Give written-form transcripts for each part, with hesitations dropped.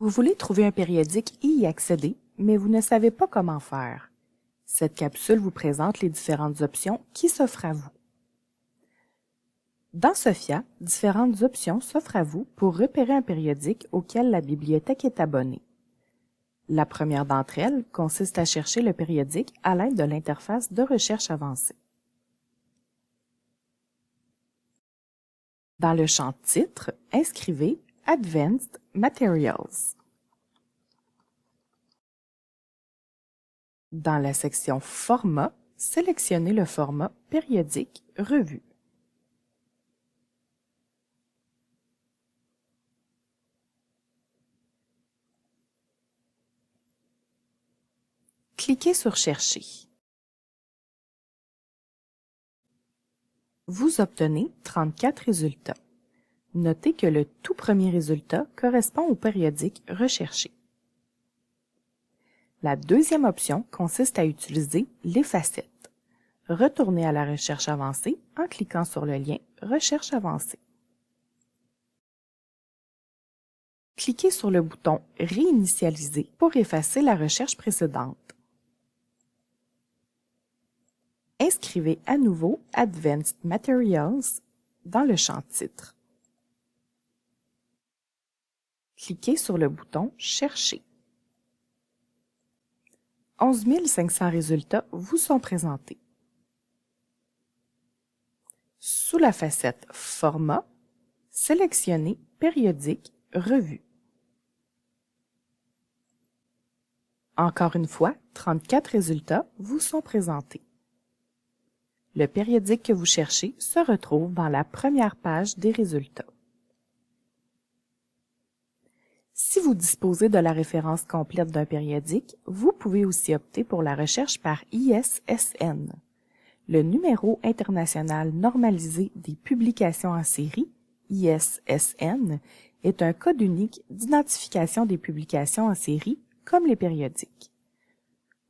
Vous voulez trouver un périodique et y accéder, mais vous ne savez pas comment faire. Cette capsule vous présente les différentes options qui s'offrent à vous. Dans Sophia, différentes options s'offrent à vous pour repérer un périodique auquel la bibliothèque est abonnée. La première d'entre elles consiste à chercher le périodique à l'aide de l'interface de recherche avancée. Dans le champ Titre, inscrivez Advanced Materials. Dans la section Format, sélectionnez le format périodique revue. Cliquez sur Chercher. Vous obtenez 34 résultats. Notez que le tout premier résultat correspond au périodique recherché. La deuxième option consiste à utiliser les facettes. Retournez à la recherche avancée en cliquant sur le lien Recherche avancée. Cliquez sur le bouton Réinitialiser pour effacer la recherche précédente. Inscrivez à nouveau Advanced Materials dans le champ Titre. Cliquez sur le bouton Chercher. 11 500 résultats vous sont présentés. Sous la facette Format, sélectionnez Périodique revue. Encore une fois, 34 résultats vous sont présentés. Le périodique que vous cherchez se retrouve dans la première page des résultats. Si vous disposez de la référence complète d'un périodique, vous pouvez aussi opter pour la recherche par ISSN. Le numéro international normalisé des publications en série, ISSN, est un code unique d'identification des publications en série comme les périodiques.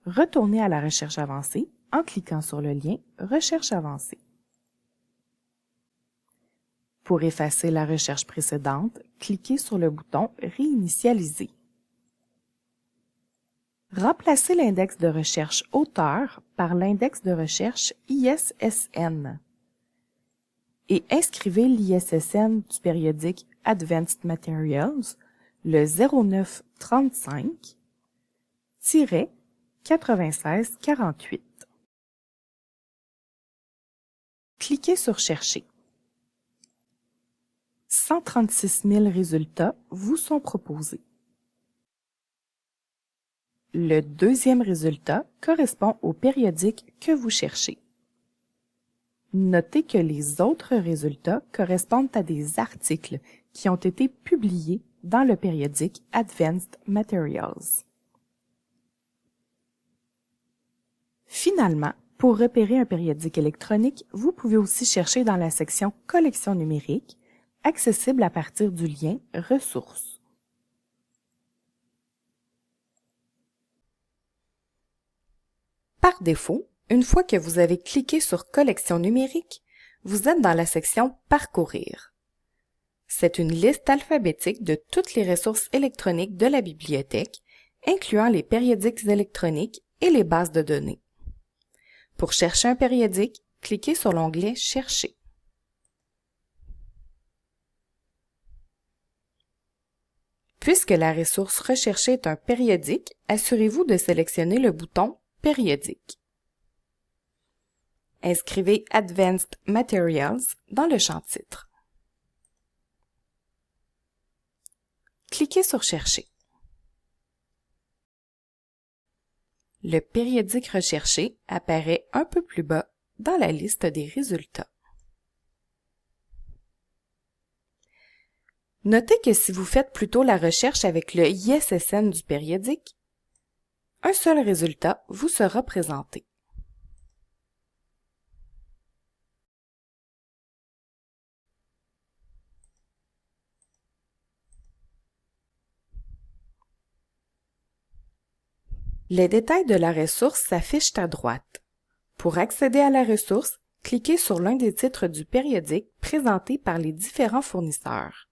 Retournez à la recherche avancée en cliquant sur le lien Recherche avancée. Pour effacer la recherche précédente, cliquez sur le bouton Réinitialiser. Remplacez l'index de recherche auteur par l'index de recherche ISSN et inscrivez l'ISSN du périodique Advanced Materials, le 0935-9648. Cliquez sur Chercher. 136 000 résultats vous sont proposés. Le deuxième résultat correspond au périodique que vous cherchez. Notez que les autres résultats correspondent à des articles qui ont été publiés dans le périodique Advanced Materials. Finalement, pour repérer un périodique électronique, vous pouvez aussi chercher dans la section Collection numérique, accessible à partir du lien Ressources. Par défaut, une fois que vous avez cliqué sur Collection numérique, vous êtes dans la section Parcourir. C'est une liste alphabétique de toutes les ressources électroniques de la bibliothèque, incluant les périodiques électroniques et les bases de données. Pour chercher un périodique, cliquez sur l'onglet Chercher. Puisque la ressource recherchée est un périodique, assurez-vous de sélectionner le bouton Périodique. Inscrivez Advanced Materials dans le champ Titre. Cliquez sur Chercher. Le périodique recherché apparaît un peu plus bas dans la liste des résultats. Notez que si vous faites plutôt la recherche avec le ISSN du périodique, un seul résultat vous sera présenté. Les détails de la ressource s'affichent à droite. Pour accéder à la ressource, cliquez sur l'un des titres du périodique présentés par les différents fournisseurs.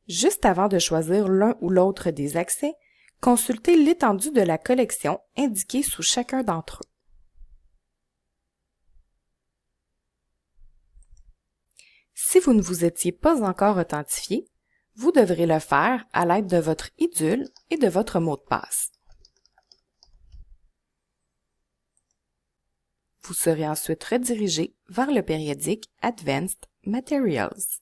Juste avant de choisir l'un ou l'autre des accès, consultez l'étendue de la collection indiquée sous chacun d'entre eux. Si vous ne vous étiez pas encore authentifié, vous devrez le faire à l'aide de votre IDUL et de votre mot de passe. Vous serez ensuite redirigé vers le périodique Advanced Materials.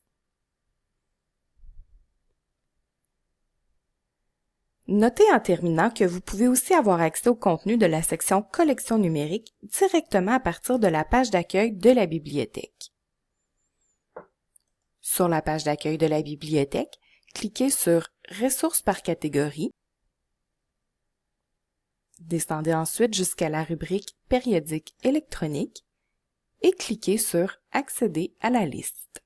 Notez en terminant que vous pouvez aussi avoir accès au contenu de la section Collection numérique directement à partir de la page d'accueil de la bibliothèque. Sur la page d'accueil de la bibliothèque, cliquez sur Ressources par catégorie. Descendez ensuite jusqu'à la rubrique Périodique électronique et cliquez sur Accéder à la liste.